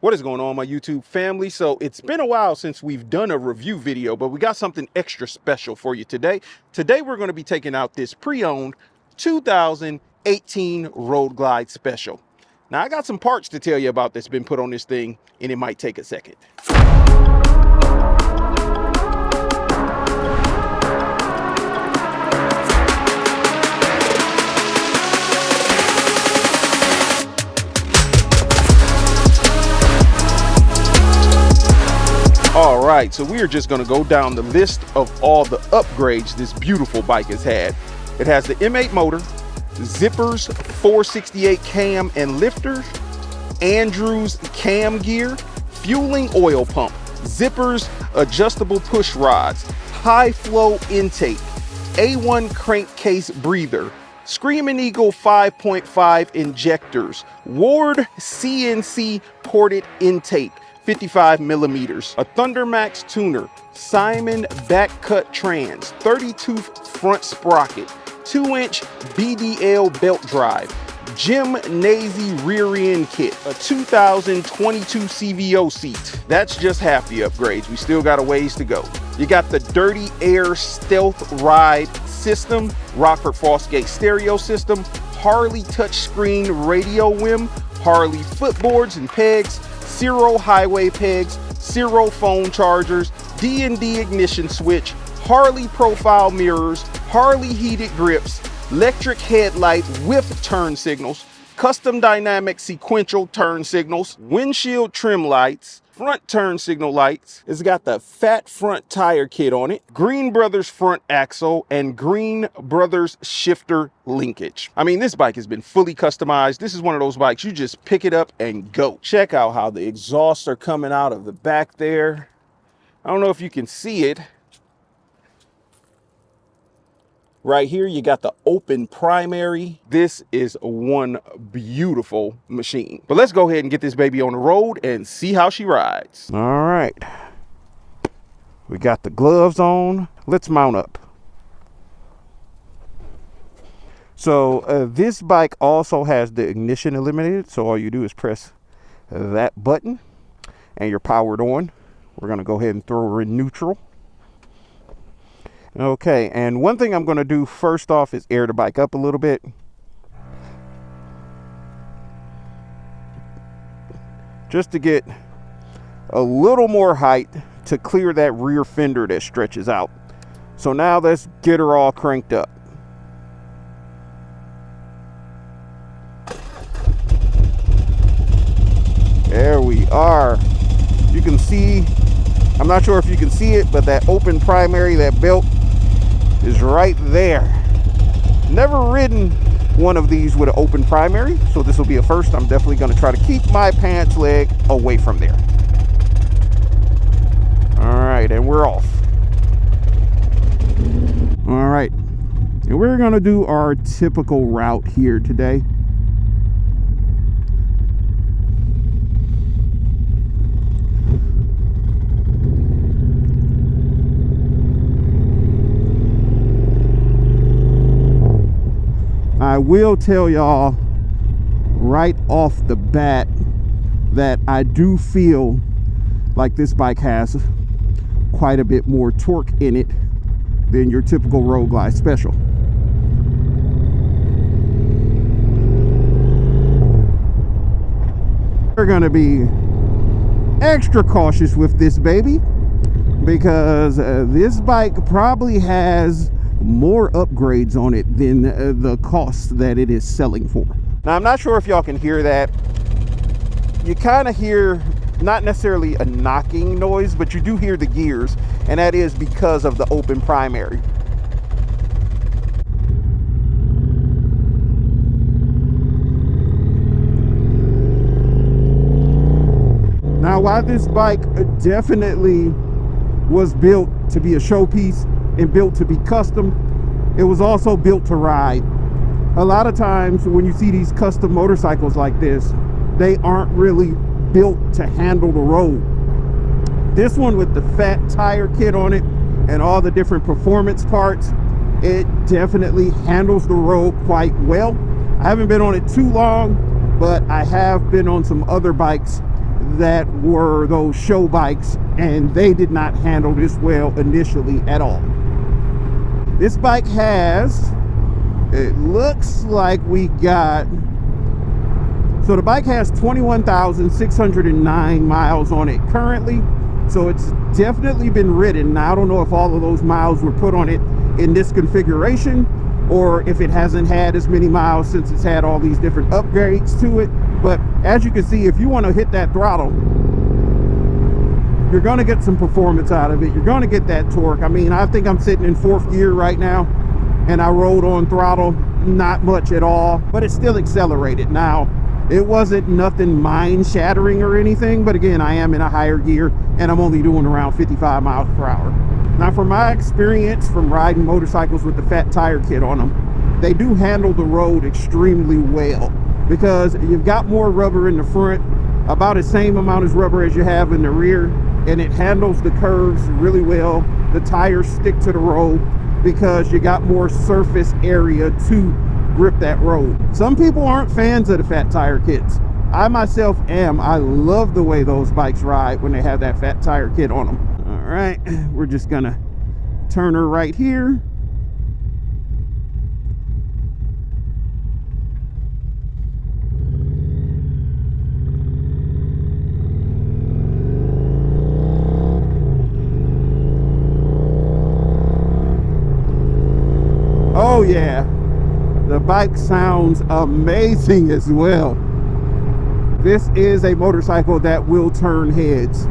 What is going on, my YouTube family? So it's been a while since we've done a review video, but we got something extra special for you today. Today, we're going to be taking out this pre-owned 2018 Road Glide Special. Now, I got some parts to tell you about that's been put on this thing, and it might take a second. All right, so we are just going to go down the list of all the upgrades this beautiful bike has had. It has the M8 motor, zippers, 468 cam and lifters, Andrews cam gear, fueling oil pump, zippers, adjustable push rods, high flow intake, A1 crankcase breather, Screaming Eagle 5.5 injectors, Ward CNC ported intake, 55 millimeters, a Thundermax tuner, Simon back cut trans, 32th front sprocket, 2-inch BDL belt drive, Jim Nazy rear end kit, a 2022 CVO seat. That's just half the upgrades. We still got a ways to go. You got the Dirty Air Stealth Ride system, Rockford Fosgate stereo system, Harley touchscreen radio whim, Harley footboards and pegs, Zero highway pegs, Zero phone chargers, D&D ignition switch, Harley profile mirrors, Harley heated grips, electric headlight with turn signals, custom dynamic sequential turn signals, windshield trim lights, front turn signal lights. It's got the fat front tire kit on it, Green Brothers front axle, and Green Brothers shifter linkage. I mean, this bike has been fully customized. This is one of those bikes you just pick it up and go. Check out how the exhausts are coming out of the back there. I don't know if you can see it. Right here, you got the open primary. This is one beautiful machine. But let's go ahead and get this baby on the road and see how she rides. All right. We got the gloves on. Let's mount up. So this bike also has the ignition eliminated. So all you do is press that button and you're powered on. We're going to go ahead and throw her in neutral. Okay, and one thing I'm going to do first off is air the bike up a little bit. Just to get a little more height to clear that rear fender that stretches out. So now let's get her all cranked up. There we are. You can see, I'm not sure if you can see it, but that open primary, that belt is right there. Never ridden one of these with an open primary, so this will be a first. I'm definitely going to try to keep my pants leg away from there. All right, and we're off. All right, and we're going to do our typical route here today. I will tell y'all right off the bat that I do feel like this bike has quite a bit more torque in it than your typical Road Glide Special. We're going to be extra cautious with this baby because this bike probably has more upgrades on it than the cost that it is selling for. Now, I'm not sure if y'all can hear that. You kind of hear not necessarily a knocking noise, but you do hear the gears, and that is because of the open primary. Now, while this bike definitely was built to be a showpiece and built to be custom, it was also built to ride. A lot of times when you see these custom motorcycles like this, they aren't really built to handle the road. This one, with the fat tire kit on it and all the different performance parts, it definitely handles the road quite well. I haven't been on it too long, but I have been on some other bikes that were those show bikes, and they did not handle this well initially at all. This bike has, it looks like we got, so the bike has 21,609 miles on it currently. So it's definitely been ridden. Now, I don't know if all of those miles were put on it in this configuration, or if it hasn't had as many miles since it's had all these different upgrades to it. But as you can see, if you want to hit that throttle, you're going to get some performance out of it. You're going to get that torque. I mean, I think I'm sitting in 4th gear right now, and I rode on throttle, not much at all, but it's still accelerated. Now, it wasn't nothing mind-shattering or anything, but again, I am in a higher gear, and I'm only doing around 55 miles per hour. Now, from my experience from riding motorcycles with the fat tire kit on them, they do handle the road extremely well, because you've got more rubber in the front, about the same amount of rubber as you have in the rear, and it handles the curves really well. The tires stick to the road because you got more surface area to grip that road. Some people aren't fans of the fat tire kits. I myself am. I love the way those bikes ride when they have that fat tire kit on them. All right, we're just gonna turn her right here. Oh yeah, the bike sounds amazing as well. This is a motorcycle that will turn heads.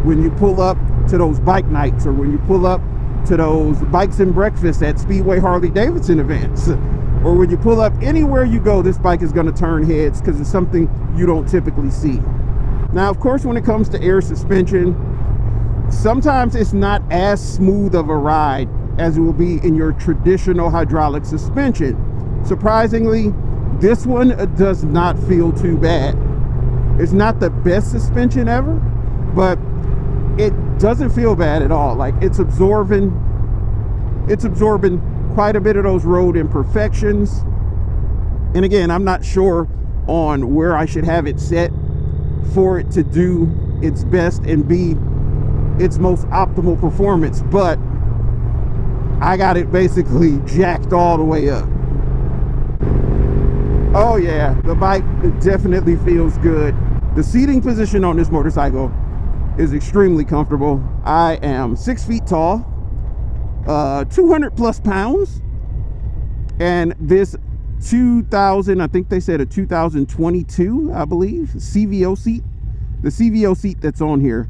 When you pull up to those bike nights, or when you pull up to those bikes and breakfasts at Speedway Harley-Davidson events, or when you pull up anywhere you go, this bike is going to turn heads because it's something you don't typically see. Now, of course, when it comes to air suspension, sometimes it's not as smooth of a ride as it will be in your traditional hydraulic suspension. Surprisingly, this one does not feel too bad. It's not the best suspension ever, but it doesn't feel bad at all. Like, it's absorbing quite a bit of those road imperfections. And again, I'm not sure on where I should have it set for it to do its best and be its most optimal performance, but I got it basically jacked all the way up. Oh yeah, the bike definitely feels good. The seating position on this motorcycle is extremely comfortable. I am 6 feet tall, 200 plus pounds, and this 2000, I think they said a 2022, I believe, CVO seat. The CVO seat that's on here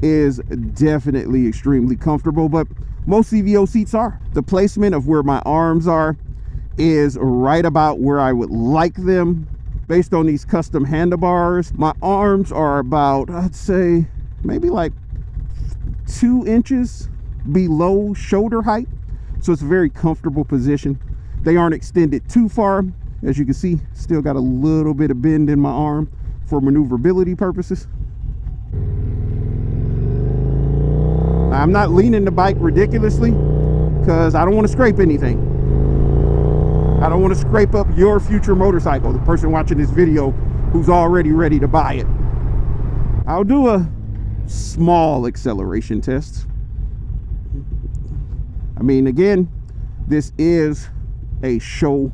is definitely extremely comfortable, but most CVO seats are. The placement of where my arms are is right about where I would like them based on these custom handlebars. My arms are about, I'd say, maybe like 2 inches below shoulder height. So it's a very comfortable position. They aren't extended too far. As you can see, still got a little bit of bend in my arm for maneuverability purposes. I'm not leaning the bike ridiculously because I don't want to scrape anything. I don't want to scrape up your future motorcycle, the person watching this video who's already ready to buy it. I'll do a small acceleration test. I mean, again, this is a show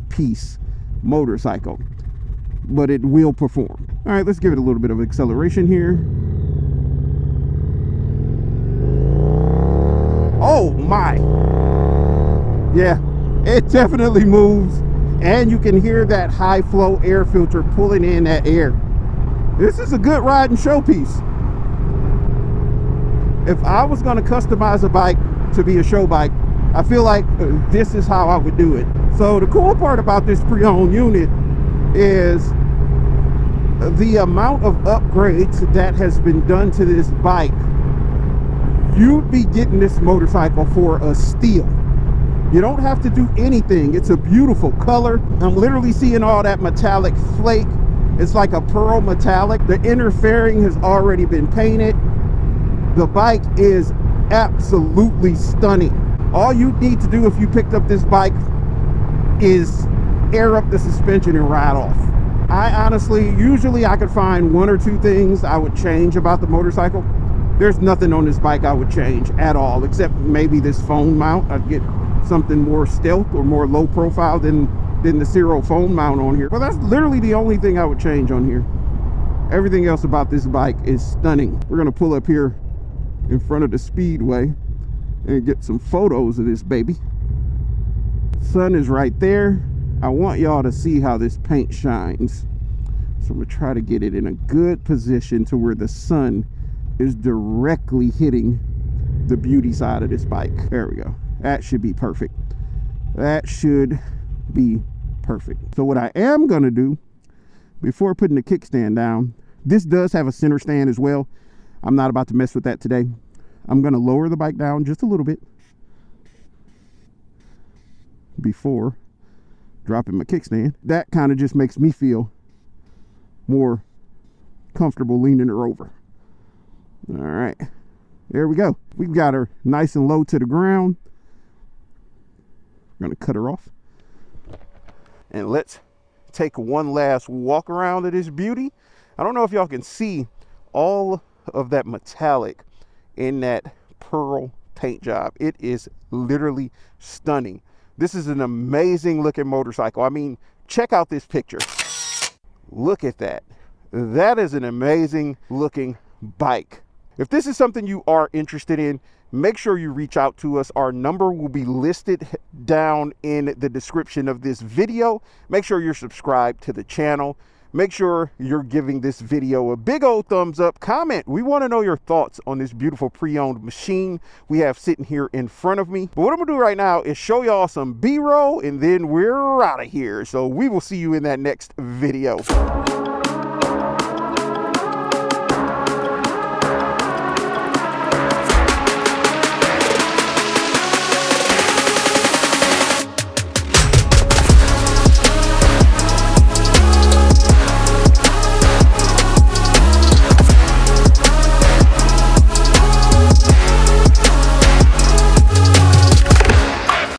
piece motorcycle, but it will perform. All right, let's give it a little bit of acceleration here. Oh my, yeah, it definitely moves, and you can hear that high flow air filter pulling in that air. This is a good ride and show piece. If I was going to customize a bike to be a show bike, I feel like this is how I would do it. So the cool part about this pre-owned unit is the amount of upgrades that has been done to this bike. You'd be getting this motorcycle for a steal. You don't have to do anything. It's a beautiful color. I'm literally seeing all that metallic flake. It's like a pearl metallic. The inner fairing has already been painted. The bike is absolutely stunning. All you need to do if you picked up this bike is air up the suspension and ride off. I honestly, usually I could find one or two things I would change about the motorcycle. There's nothing on this bike I would change at all, except maybe this phone mount. I'd get something more stealth or more low profile than the Zero phone mount on here. Well, that's literally the only thing I would change on here. Everything else about this bike is stunning. We're gonna pull up here in front of the Speedway and get some photos of this baby. Sun is right there. I want y'all to see how this paint shines. So I'm gonna try to get it in a good position to where the sun is directly hitting the beauty side of this bike. There we go. That should be perfect. That should be perfect. So what I am gonna do before putting the kickstand down, this does have a center stand as well. I'm not about to mess with that today. I'm gonna lower the bike down just a little bit before dropping my kickstand. That kind of just makes me feel more comfortable leaning her over. All right, there we go. We've got her nice and low to the ground. We're gonna cut her off. And let's take one last walk around of this beauty. I don't know if y'all can see all of that metallic in that pearl paint job. It is literally stunning. This is an amazing looking motorcycle. I mean, check out this picture. Look at that. That is an amazing looking bike. If this is something you are interested in, make sure you reach out to us. Our number will be listed down in the description of this video. Make sure you're subscribed to the channel. Make sure you're giving this video a big old thumbs up. Comment. We want to know your thoughts on this beautiful pre-owned machine we have sitting here in front of me. But what I'm going to do right now is show y'all some B-roll, and then we're out of here. So we will see you in that next video.